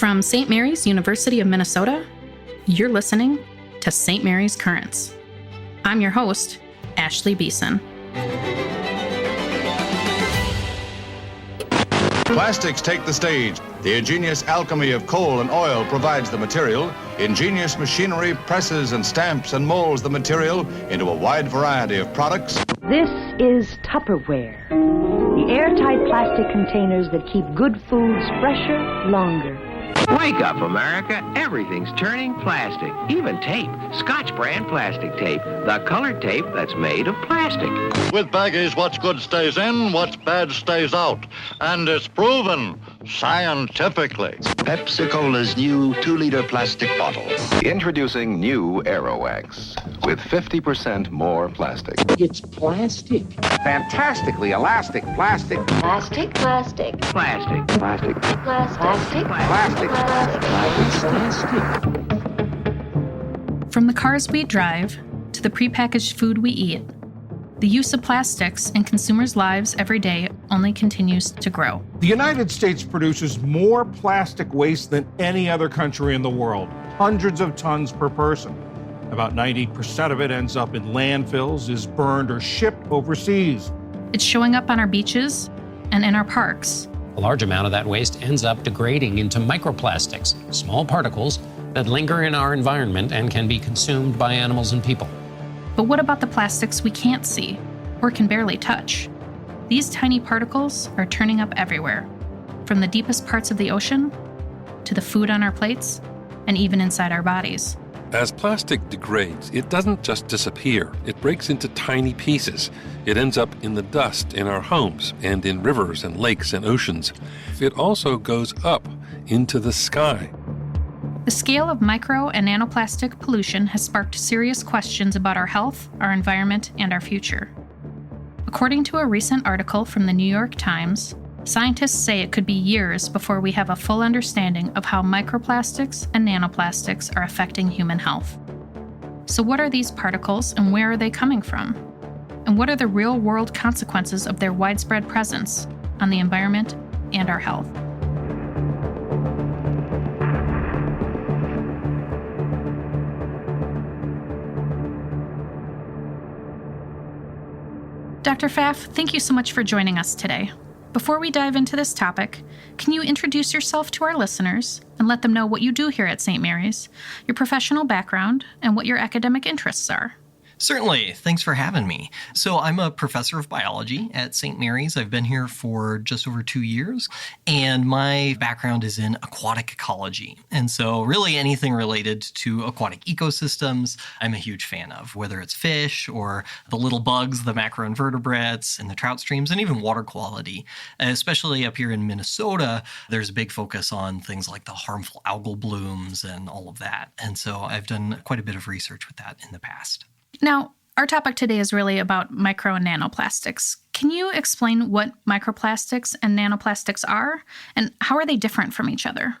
From St. Mary's, University of Minnesota, you're listening to St. Mary's Currents. I'm your host, Ashley Beeson. Plastics take the stage. The ingenious alchemy of coal and oil provides the material. Ingenious machinery presses and stamps and molds the material into a wide variety of products. This is Tupperware, the airtight plastic containers that keep good foods fresher, longer. Wake up, America. Everything's turning plastic. Even tape. Scotch brand plastic tape. The colored tape that's made of plastic. With baggies, what's good stays in, what's bad stays out. And it's proven scientifically. Pepsi-Cola's new 2-liter plastic bottle. Introducing new Aerowax with 50% more plastic. It's plastic. Fantastically elastic plastic. Plastic. Plastic. Plastic. Plastic. Plastic. From the cars we drive to the prepackaged food we eat, the use of plastics in consumers' lives every day only continues to grow. The United States produces more plastic waste than any other country in the world, hundreds of tons per person. About 90% of it ends up in landfills, is burned or shipped overseas. It's showing up on our beaches and in our parks. A large amount of that waste ends up degrading into microplastics, small particles that linger in our environment and can be consumed by animals and people. But what about the plastics we can't see or can barely touch? These tiny particles are turning up everywhere, from the deepest parts of the ocean to the food on our plates and even inside our bodies. As plastic degrades, it doesn't just disappear. It breaks into tiny pieces. It ends up in the dust in our homes and in rivers and lakes and oceans. It also goes up into the sky. The scale of micro and nanoplastic pollution has sparked serious questions about our health, our environment, and our future. According to a recent article from the New York Times, scientists say it could be years before we have a full understanding of how microplastics and nanoplastics are affecting human health. So what are these particles and where are they coming from? And what are the real-world consequences of their widespread presence on the environment and our health? Dr. Pfaff, thank you so much for joining us today. Before we dive into this topic, can you introduce yourself to our listeners and let them know what you do here at St. Mary's, your professional background, and what your academic interests are? Certainly. Thanks for having me. So I'm a professor of biology at St. Mary's. I've been here for just over 2 years, and my background is in aquatic ecology. And so really anything related to aquatic ecosystems, I'm a huge fan of, whether it's fish or the little bugs, the macroinvertebrates, and the trout streams, and even water quality. Especially up here in Minnesota, there's a big focus on things like the harmful algal blooms and all of that. And so I've done quite a bit of research with that in the past. Now, our topic today is really about micro and nanoplastics. Can you explain what microplastics and nanoplastics are, and how are they different from each other?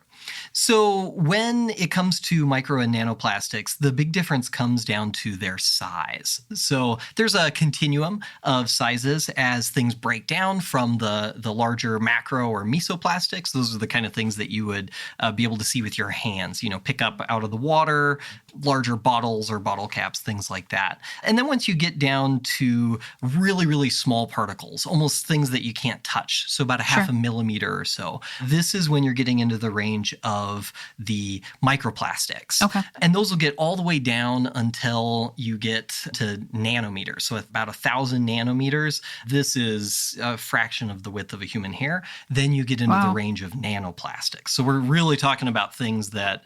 So when it comes to micro and nanoplastics, the big difference comes down to their size. So there's a continuum of sizes as things break down from the larger macro or mesoplastics. Those are the kind of things that you would be able to see with your hands, pick up out of the water, larger bottles or bottle caps, things like that. And then once you get down to really, really small particles, almost things that you can't touch, so about a half a millimeter or so, this is when you're getting into the range of the microplastics. Okay. And those will get all the way down until you get to nanometers. So at about 1,000 nanometers, this is a fraction of the width of a human hair. Then you get into the range of nanoplastics. So we're really talking about things that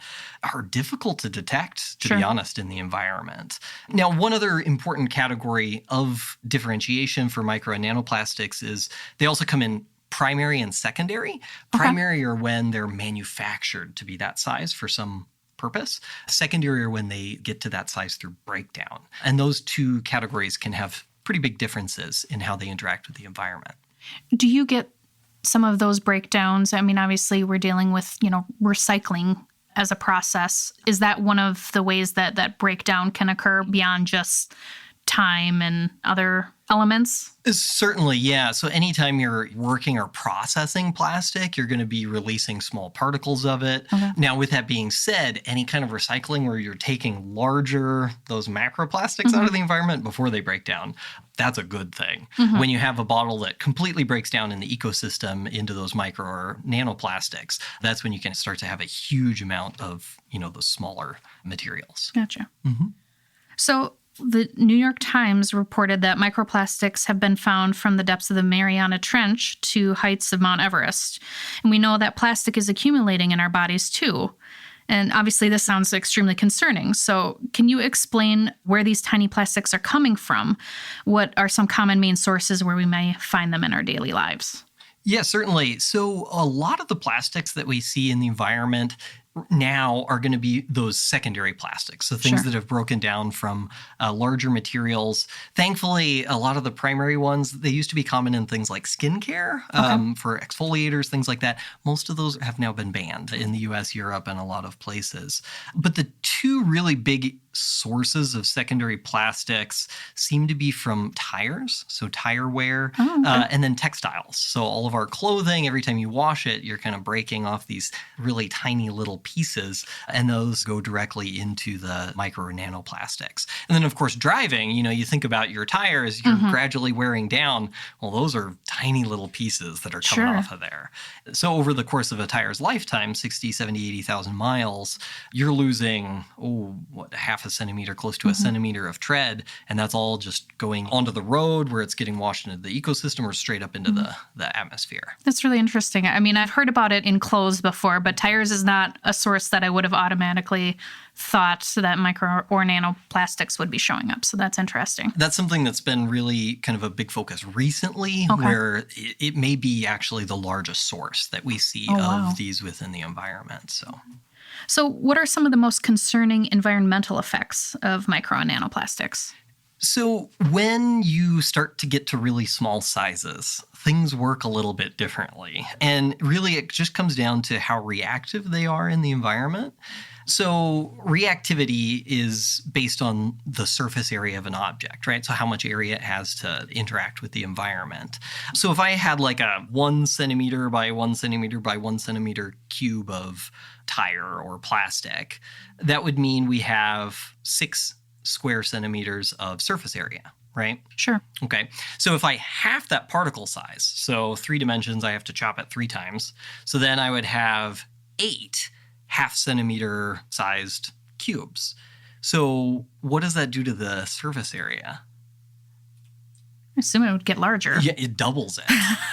are difficult to detect, to be honest, in the environment. Now, one other important category of differentiation for micro and nanoplastics is they also come in primary and secondary. Primary are when they're manufactured to be that size for some purpose. Secondary are when they get to that size through breakdown. And those two categories can have pretty big differences in how they interact with the environment. Do you get some of those breakdowns? I mean, obviously we're dealing with, recycling as a process. Is that one of the ways that breakdown can occur beyond just time and other elements? Certainly, yeah. So anytime you're working or processing plastic, you're going to be releasing small particles of it. Okay. Now, with that being said, any kind of recycling where you're taking those macroplastics out of the environment before they break down, that's a good thing. When you have a bottle that completely breaks down in the ecosystem into those micro or nanoplastics, that's when you can start to have a huge amount of, those smaller materials. Gotcha. So the New York Times reported that microplastics have been found from the depths of the Mariana Trench to heights of Mount Everest. And we know that plastic is accumulating in our bodies too. And obviously this sounds extremely concerning. So can you explain where these tiny plastics are coming from? What are some common main sources where we may find them in our daily lives? Yeah, certainly. So a lot of the plastics that we see in the environment now are going to be those secondary plastics, so things that have broken down from larger materials. Thankfully, a lot of the primary ones, they used to be common in things like skincare, for exfoliators, things like that. Most of those have now been banned in the US, Europe, and a lot of places. But the two really big sources of secondary plastics seem to be from tires, so tire wear, and then textiles. So all of our clothing, every time you wash it, you're kind of breaking off these really tiny little pieces, and those go directly into the micro or nanoplastics. And then, of course, driving, you think about your tires, you're gradually wearing down. Well, those are tiny little pieces that are coming off of there. So over the course of a tire's lifetime, 60, 70, 80,000 miles, you're losing, half a centimeter, close to a centimeter of tread, and that's all just going onto the road where it's getting washed into the ecosystem or straight up into the atmosphere. That's really interesting. I mean, I've heard about it in clothes before, but tires is not a source that I would have automatically thought that micro or nanoplastics would be showing up. So that's interesting. That's something that's been really kind of a big focus recently, where it may be actually the largest source that we see of these within the environment. So what are some of the most concerning environmental effects of micro and nanoplastics? So when you start to get to really small sizes, things work a little bit differently. And really, it just comes down to how reactive they are in the environment. So reactivity is based on the surface area of an object, right? So how much area it has to interact with the environment. So if I had like a 1 centimeter by 1 centimeter by 1 centimeter cube of tire or plastic, that would mean we have 6 square centimeters of surface area, right? Sure. Okay. So if I half that particle size, so 3 dimensions, I have to chop it 3 times. So then I would have 8 half-centimeter sized cubes. So what does that do to the surface area? I assume it would get larger. Yeah, it doubles it,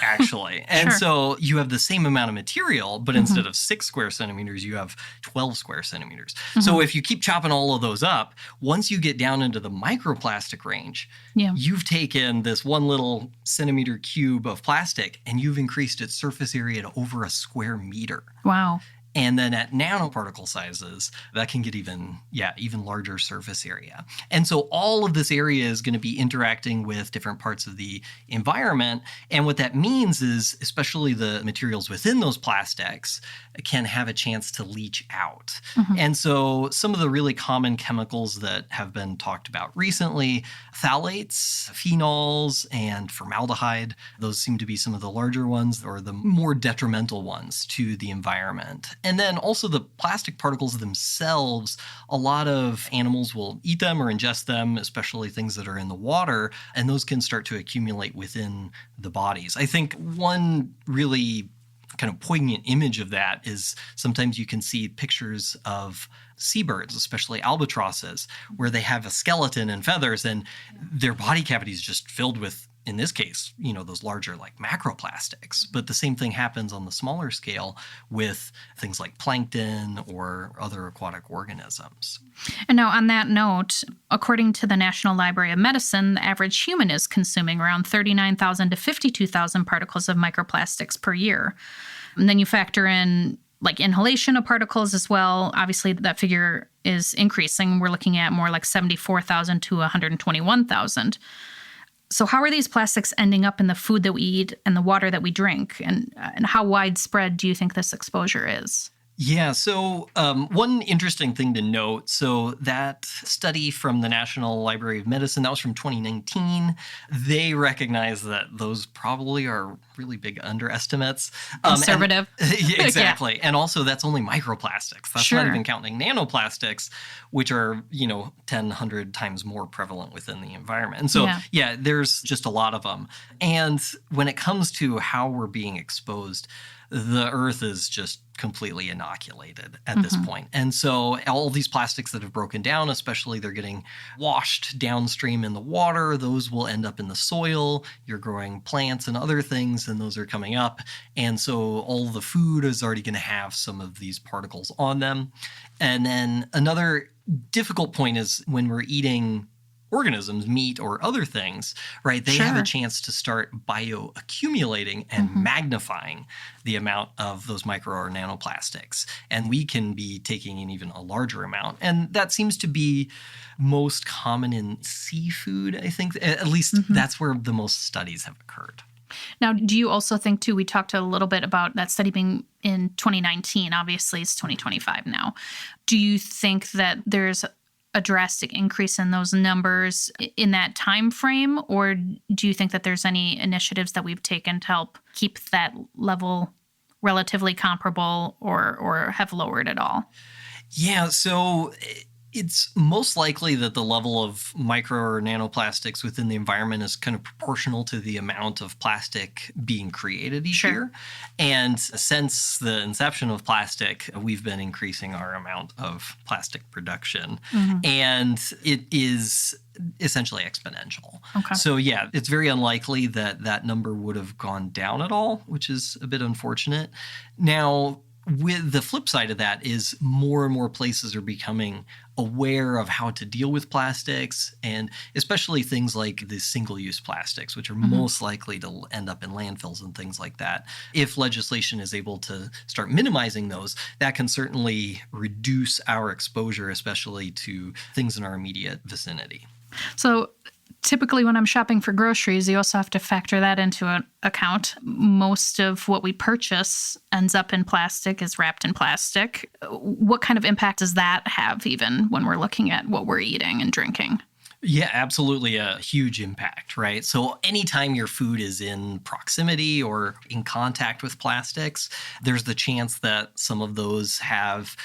actually. And so you have the same amount of material, but instead of 6 square centimeters, you have 12 square centimeters. So if you keep chopping all of those up, once you get down into the microplastic range, you've taken this 1 little centimeter cube of plastic and you've increased its surface area to over a square meter. Wow. And then at nanoparticle sizes, that can get even larger surface area. And so all of this area is going to be interacting with different parts of the environment. And what that means is, especially the materials within those plastics can have a chance to leach out. And so some of the really common chemicals that have been talked about recently, phthalates, phenols, and formaldehyde, those seem to be some of the larger ones or the more detrimental ones to the environment. And then also the plastic particles themselves, a lot of animals will eat them or ingest them, especially things that are in the water, and those can start to accumulate within the bodies. I think one really kind of poignant image of that is sometimes you can see pictures of seabirds, especially albatrosses, where they have a skeleton and feathers and their body cavity is just filled with, in this case, those larger like macroplastics. But the same thing happens on the smaller scale with things like plankton or other aquatic organisms. And now on that note, according to the National Library of Medicine, the average human is consuming around 39,000 to 52,000 particles of microplastics per year. And then you factor in like inhalation of particles as well. Obviously, that figure is increasing. We're looking at more like 74,000 to 121,000. So how are these plastics ending up in the food that we eat and the water that we drink? And how widespread do you think this exposure is? Yeah, so one interesting thing to note, so that study from the National Library of Medicine, that was from 2019, they recognize that those probably are really big underestimates. Conservative. Exactly. Yeah. And also that's only microplastics. That's sure. not even counting nanoplastics, which are, 10, 100 times more prevalent within the environment. And so, yeah, there's just a lot of them. And when it comes to how we're being exposed, the earth is just completely inoculated at this point. And so all these plastics that have broken down, especially they're getting washed downstream in the water, those will end up in the soil. You're growing plants and other things, and those are coming up. And so all the food is already going to have some of these particles on them. And then another difficult point is when we're eating organisms, meat or other things, right? They have a chance to start bioaccumulating and magnifying the amount of those micro or nanoplastics. And we can be taking in even a larger amount. And that seems to be most common in seafood, I think. At least that's where the most studies have occurred. Now, do you also think, too, we talked a little bit about that study being in 2019. Obviously, it's 2025 now. Do you think that there's a drastic increase in those numbers in that time frame, or do you think that there's any initiatives that we've taken to help keep that level relatively comparable or have lowered at all? Yeah, so it's most likely that the level of micro or nanoplastics within the environment is kind of proportional to the amount of plastic being created each year. And since the inception of plastic, we've been increasing our amount of plastic production. And it is essentially exponential. So yeah, it's very unlikely that that number would have gone down at all, which is a bit unfortunate. Now, with the flip side of that is more and more places are becoming aware of how to deal with plastics, and especially things like the single-use plastics, which are most likely to end up in landfills and things like that. If legislation is able to start minimizing those, that can certainly reduce our exposure, especially to things in our immediate vicinity. So typically when I'm shopping for groceries, you also have to factor that into an account. Most of what we purchase ends up in plastic, is wrapped in plastic. What kind of impact does that have even when we're looking at what we're eating and drinking? Yeah, absolutely a huge impact, right? So anytime your food is in proximity or in contact with plastics, there's the chance that some of those have,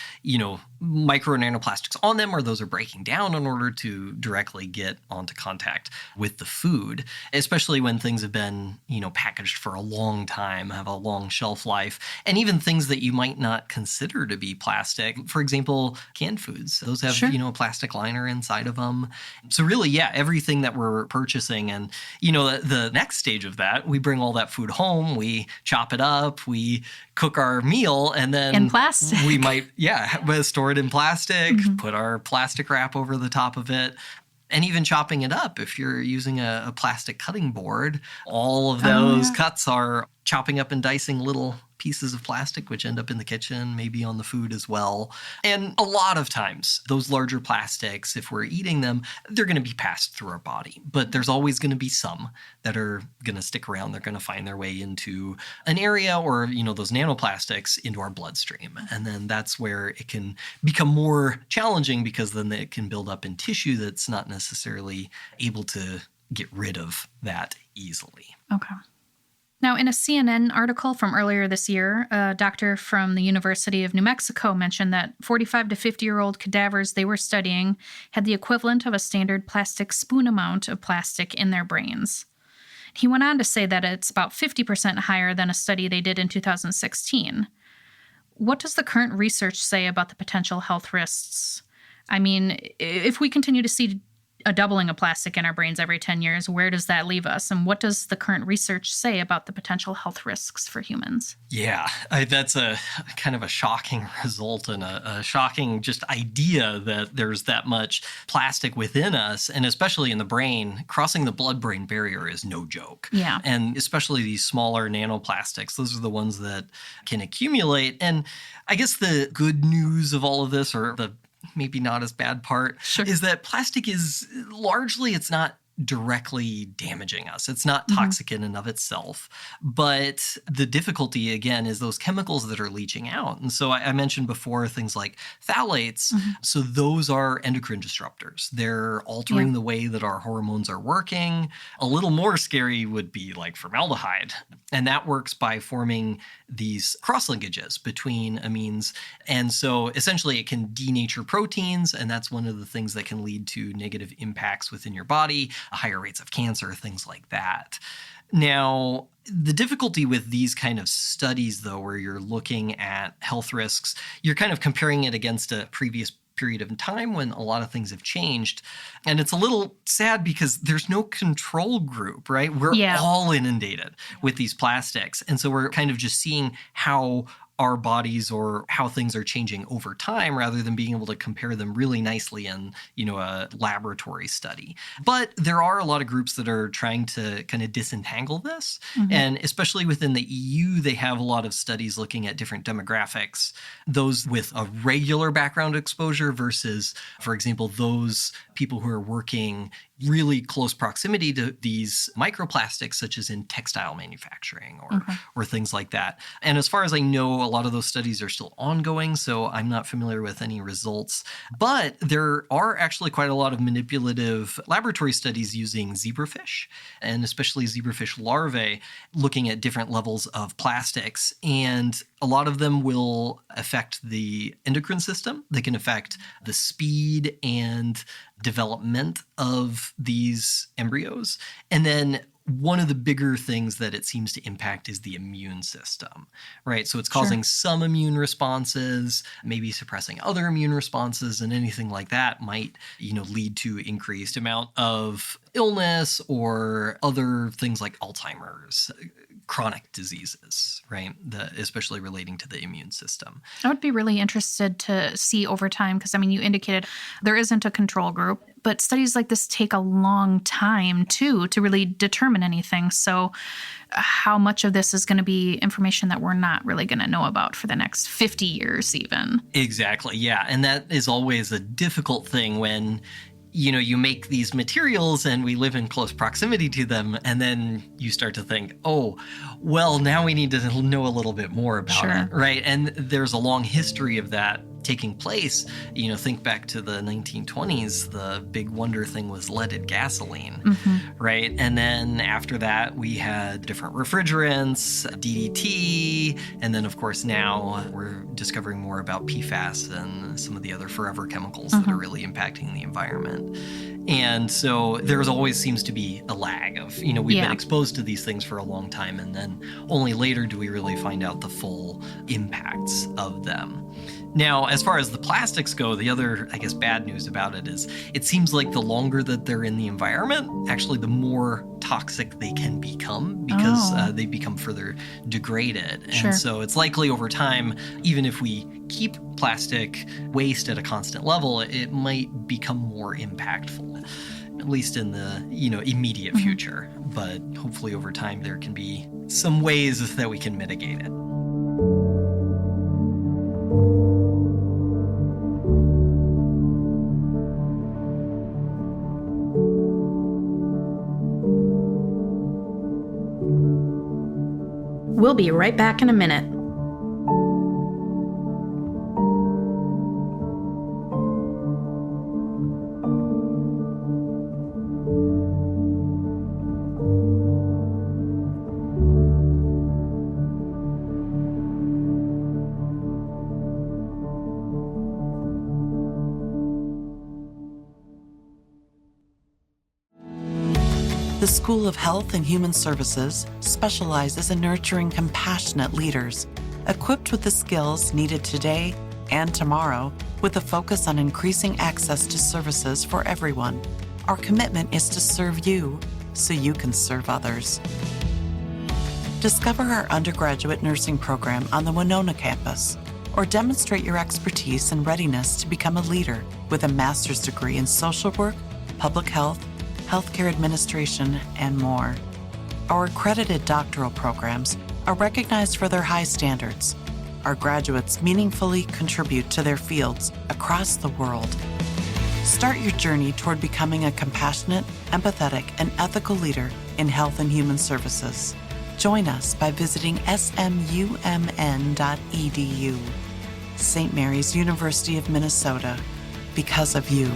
micro nanoplastics on them, or those are breaking down in order to directly get onto contact with the food, especially when things have been, packaged for a long time, have a long shelf life, and even things that you might not consider to be plastic. For example, canned foods, those have, a plastic liner inside of them. So really, yeah, everything that we're purchasing. And, the next stage of that, we bring all that food home, we chop it up, we cook our meal, and then in plastic. We might, store it in plastic, put our plastic wrap over the top of it. And even chopping it up, if you're using a plastic cutting board, all of those cuts are chopping up and dicing little pieces of plastic, which end up in the kitchen, maybe on the food as well. And a lot of times, those larger plastics, if we're eating them, they're going to be passed through our body. But there's always going to be some that are going to stick around. They're going to find their way into an area, or, those nanoplastics into our bloodstream. And then that's where it can become more challenging, because then it can build up in tissue that's not necessarily able to get rid of that easily. Okay. Now, in a CNN article from earlier this year, a doctor from the University of New Mexico mentioned that 45 to 50-year-old cadavers they were studying had the equivalent of a standard plastic spoon amount of plastic in their brains. He went on to say that it's about 50% higher than a study they did in 2016. What does the current research say about the potential health risks? I mean, if we continue to see a doubling of plastic in our brains every 10 years, where does that leave us? And what does the current research say about the potential health risks for humans? Yeah, that's a kind of a shocking result, and a shocking just idea that there's that much plastic within us, and especially in the brain. Crossing the blood-brain barrier is no joke. Yeah. And especially these smaller nanoplastics, those are the ones that can accumulate. And I guess the good news of all of this, or the maybe not as bad part, is that plastic is largely, it's not directly damaging us. It's not toxic in and of itself. But the difficulty, again, is those chemicals that are leaching out. And so I mentioned before things like phthalates. So those are endocrine disruptors. They're altering the way that our hormones are working. A little more scary would be like formaldehyde. And that works by forming these cross-linkages between amines. And so essentially it can denature proteins, and that's one of the things that can lead to negative impacts within your body, higher rates of cancer, things like that. Now, the difficulty with these kind of studies, though, where you're looking at health risks, you're kind of comparing it against a previous period of time when a lot of things have changed. And it's a little sad because there's no control group, right? We're all inundated with these plastics. And so we're kind of just seeing how our bodies or how things are changing over time rather than being able to compare them really nicely in, a laboratory study. But there are a lot of groups that are trying to kind of disentangle this. And especially within the EU, they have a lot of studies looking at different demographics, those with a regular background exposure versus, for example, those people who are working really close proximity to these microplastics, such as in textile manufacturing or things like that. And as far as I know, a lot of those studies are still ongoing, so I'm not familiar with any results. But there are actually quite a lot of manipulative laboratory studies using zebrafish, and especially zebrafish larvae, looking at different levels of plastics. And a lot of them will affect the endocrine system. They can affect the speed and development of these embryos. And then one of the bigger things that it seems to impact is the immune system, right? So it's causing some immune responses, maybe suppressing other immune responses, and anything like that might, lead to increased amount of illness or other things like Alzheimer's, chronic diseases, right? Especially relating to the immune system. I would be really interested to see over time, because you indicated there isn't a control group, but studies like this take a long time too to really determine anything. So how much of this is going to be information that we're not really going to know about for the next 50 years even? Exactly, yeah. And that is always a difficult thing when you make these materials and we live in close proximity to them, and then you start to think, oh, well, now we need to know a little bit more about it, right? And there's a long history of that taking place. Think back to the 1920s, the big wonder thing was leaded gasoline, right? And then after that, we had different refrigerants, DDT, and then of course now we're discovering more about PFAS and some of the other forever chemicals that are really impacting the environment. And so there always seems to be a lag of, we've been exposed to these things for a long time, and then only later do we really find out the full impacts of them. Now, as far as the plastics go, the other, bad news about it is it seems like the longer that they're in the environment, actually the more toxic they can become because they become further degraded. And so it's likely over time, even if we keep plastic waste at a constant level, it might become more impactful, at least in the, immediate future. But hopefully over time, there can be some ways that we can mitigate it. We'll be right back in a minute. The School of Health and Human Services specializes in nurturing compassionate leaders, equipped with the skills needed today and tomorrow, with a focus on increasing access to services for everyone. Our commitment is to serve you so you can serve others. Discover our undergraduate nursing program on the Winona campus, or demonstrate your expertise and readiness to become a leader with a master's degree in social work, public health, healthcare administration, and more. Our accredited doctoral programs are recognized for their high standards. Our graduates meaningfully contribute to their fields across the world. Start your journey toward becoming a compassionate, empathetic, and ethical leader in health and human services. Join us by visiting smumn.edu. St. Mary's University of Minnesota, because of you.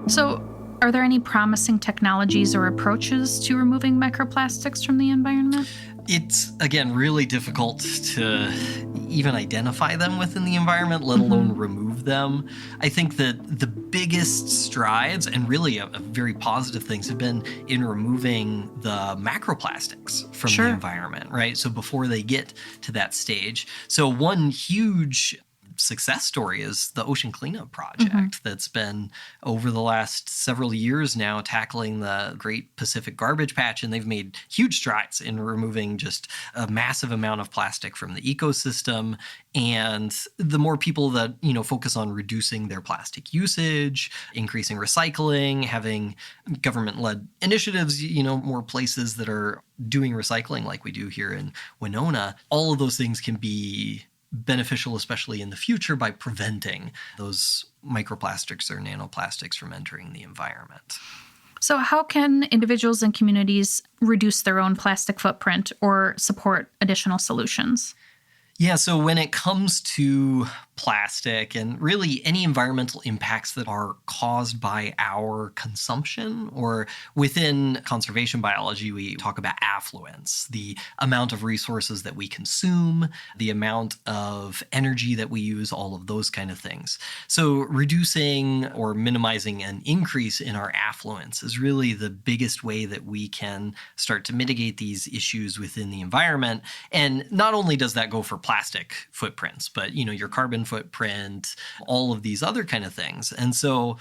So, are there any promising technologies or approaches to removing microplastics from the environment? It's, again, really difficult to even identify them within the environment, let alone remove them. I think that the biggest strides, and really a very positive things, have been in removing the macroplastics from the environment, right? So before they get to that stage. So one huge success story is the Ocean Cleanup Project that's been over the last several years now tackling the Great Pacific Garbage Patch, and they've made huge strides in removing just a massive amount of plastic from the ecosystem. And the more people that, focus on reducing their plastic usage, increasing recycling, having government-led initiatives, more places that are doing recycling like we do here in Winona, all of those things can be beneficial, especially in the future, by preventing those microplastics or nanoplastics from entering the environment. So how can individuals and communities reduce their own plastic footprint or support additional solutions? Yeah, so when it comes to plastic and really any environmental impacts that are caused by our consumption, or within conservation biology, we talk about affluence, the amount of resources that we consume, the amount of energy that we use, all of those kind of things. So reducing or minimizing an increase in our affluence is really the biggest way that we can start to mitigate these issues within the environment. And not only does that go for plastic footprints, but your carbon footprint, all of these other kind of things. And so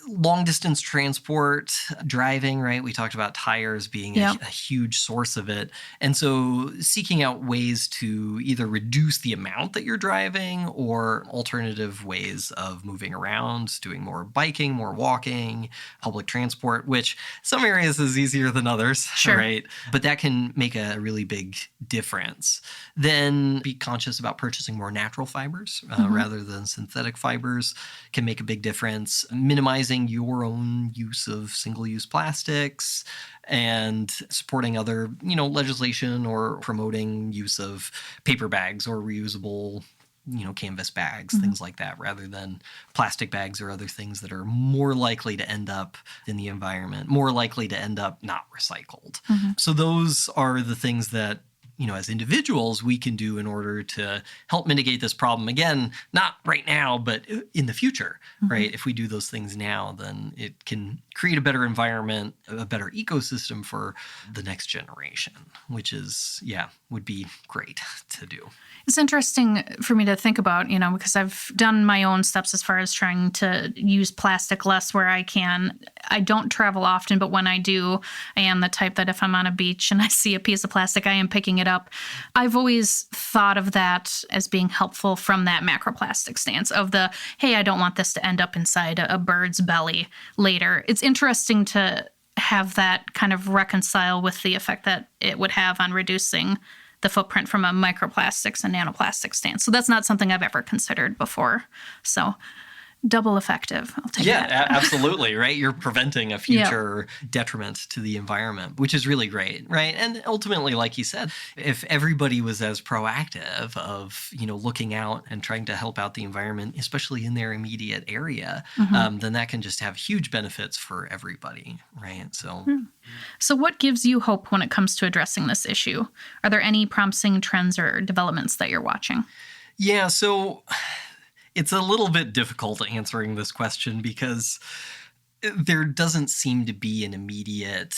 long distance transport, driving, right? We talked about tires being a huge source of it. And so seeking out ways to either reduce the amount that you're driving or alternative ways of moving around, doing more biking, more walking, public transport, which some areas is easier than others, right? But that can make a really big difference. Then be conscious about purchasing more natural fibers rather than synthetic fibers can make a big difference. Minimizing your own use of single-use plastics and supporting other, legislation or promoting use of paper bags or reusable, canvas bags, things like that, rather than plastic bags or other things that are more likely to end up in the environment, more likely to end up not recycled. So those are the things that as individuals, we can do in order to help mitigate this problem. Again, not right now, but in the future, right? If we do those things now, then it can create a better environment, a better ecosystem for the next generation, which is, would be great to do. It's interesting for me to think about, because I've done my own steps as far as trying to use plastic less where I can. I don't travel often, but when I do, I am the type that if I'm on a beach and I see a piece of plastic, I am picking it up. I've always thought of that as being helpful from that macroplastic stance of the, hey, I don't want this to end up inside a bird's belly later. It's interesting to have that kind of reconcile with the effect that it would have on reducing the footprint from a microplastics and nanoplastic stance. So that's not something I've ever considered before. So double effective. I'll take that. Yeah, absolutely, right? You're preventing a future detriment to the environment, which is really great, right? And ultimately, like you said, if everybody was as proactive of, looking out and trying to help out the environment, especially in their immediate area, then that can just have huge benefits for everybody, right? So what gives you hope when it comes to addressing this issue? Are there any promising trends or developments that you're watching? Yeah, so it's a little bit difficult answering this question because there doesn't seem to be an immediate,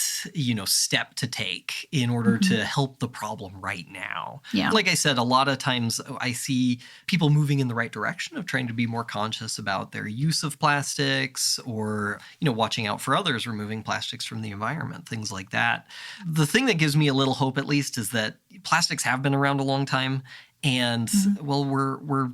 step to take in order to help the problem right now. Yeah. Like I said, a lot of times I see people moving in the right direction of trying to be more conscious about their use of plastics or, watching out for others, removing plastics from the environment, things like that. The thing that gives me a little hope, at least, is that plastics have been around a long time. And, well, we're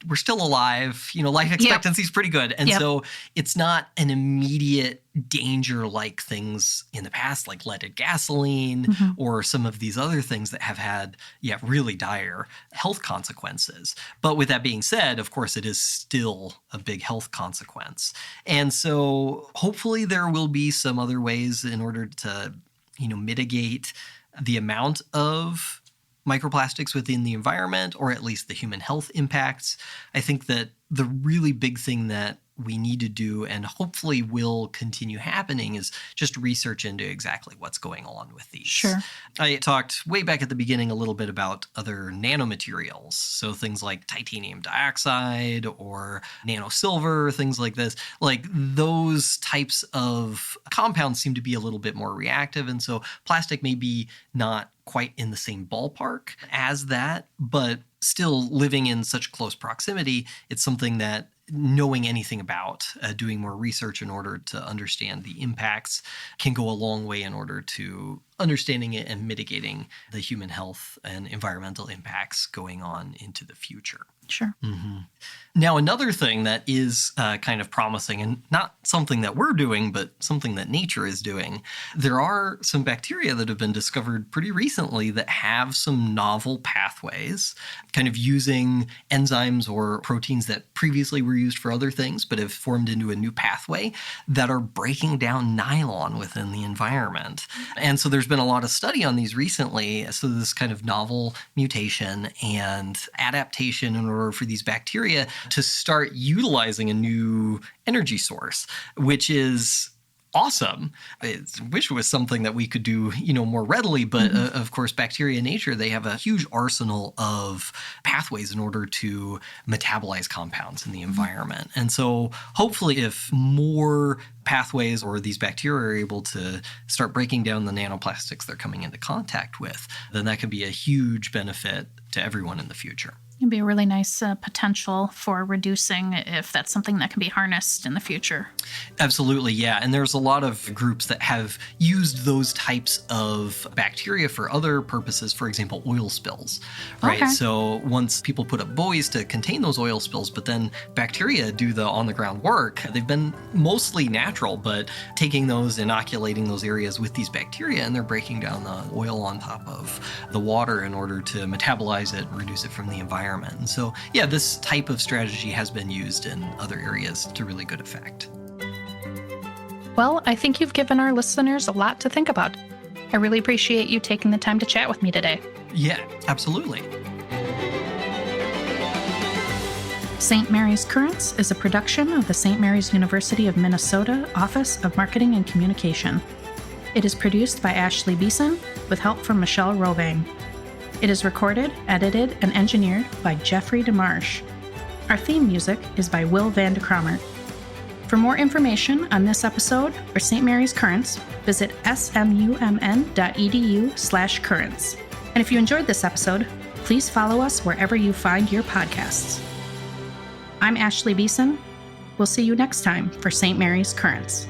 we're still alive. Life expectancy is pretty good. And so it's not an immediate danger like things in the past, like leaded gasoline or some of these other things that have had, really dire health consequences. But with that being said, of course, it is still a big health consequence. And so hopefully there will be some other ways in order to, mitigate the amount of microplastics within the environment, or at least the human health impacts. I think that the really big thing that we need to do, and hopefully will continue happening, is just research into exactly what's going on with these. Sure. I talked way back at the beginning a little bit about other nanomaterials. So things like titanium dioxide or nanosilver, things like this. Like those types of compounds seem to be a little bit more reactive. And so plastic may be not quite in the same ballpark as that, but still living in such close proximity, it's something that knowing anything about, doing more research in order to understand the impacts can go a long way in order to understanding it and mitigating the human health and environmental impacts going on into the future. Sure. Now, another thing that is kind of promising, and not something that we're doing, but something that nature is doing, there are some bacteria that have been discovered pretty recently that have some novel pathways, kind of using enzymes or proteins that previously were used for other things, but have formed into a new pathway that are breaking down nylon within the environment. And so there's been a lot of study on these recently. So this kind of novel mutation and adaptation in order for these bacteria to start utilizing a new energy source, which is awesome. I wish it was something that we could do, more readily. But of course, bacteria in nature, they have a huge arsenal of pathways in order to metabolize compounds in the environment. And so hopefully if more pathways or these bacteria are able to start breaking down the nanoplastics they're coming into contact with, then that could be a huge benefit to everyone in the future. It'd be a really nice potential for reducing if that's something that can be harnessed in the future. Absolutely, yeah. And there's a lot of groups that have used those types of bacteria for other purposes, for example, oil spills, right? Okay. So once people put up buoys to contain those oil spills, but then bacteria do the on-the-ground work, they've been mostly natural, but taking those, inoculating those areas with these bacteria, and they're breaking down the oil on top of the water in order to metabolize it and reduce it from the environment. And so, this type of strategy has been used in other areas to really good effect. Well, I think you've given our listeners a lot to think about. I really appreciate you taking the time to chat with me today. Yeah, absolutely. St. Mary's Currents is a production of the St. Mary's University of Minnesota Office of Marketing and Communication. It is produced by Ashley Beeson with help from Michelle Rovang. It is recorded, edited, and engineered by Jeffrey DeMarsh. Our theme music is by Will Van de Kramer. For more information on this episode or St. Mary's Currents, visit smumn.edu/currents. And if you enjoyed this episode, please follow us wherever you find your podcasts. I'm Ashley Beeson. We'll see you next time for St. Mary's Currents.